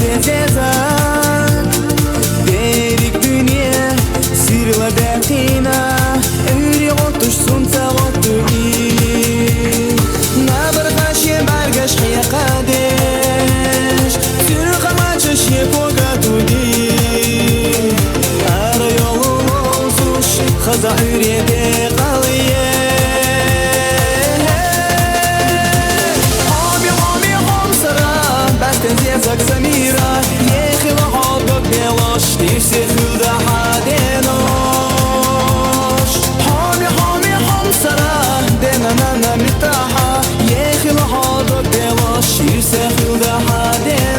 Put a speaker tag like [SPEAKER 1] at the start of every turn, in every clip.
[SPEAKER 1] عزيزك ديرك دنيا سير وداتينا أوري غطش سنتا غطري نبرغش يبرغش حي قادش سير غماتش يبوغا دولي أرى يولو موزوش خزا عوري بقاليه زيزك سميرة يخي لحظك بلاش نفسي خلده حديناش حامي حامي حمصرة دينا نانا مرتاحة يخي لحظك بلاش نفسي خلده حديناش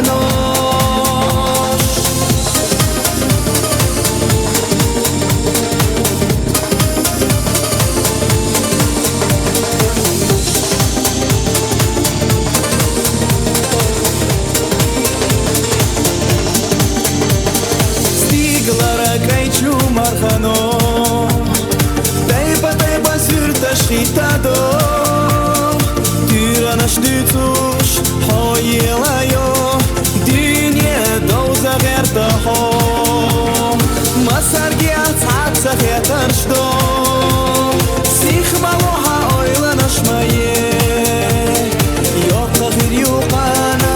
[SPEAKER 1] مرخانو طيبة سيرتش خيتادو تيرانش ديتوش حايلايو دنيا دوزة غير تحو ما سرقيات عاد سخيترش دو سيخ مالوها اويلانش مايه يوقا غير يوقانا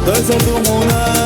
[SPEAKER 1] دوزة دومونا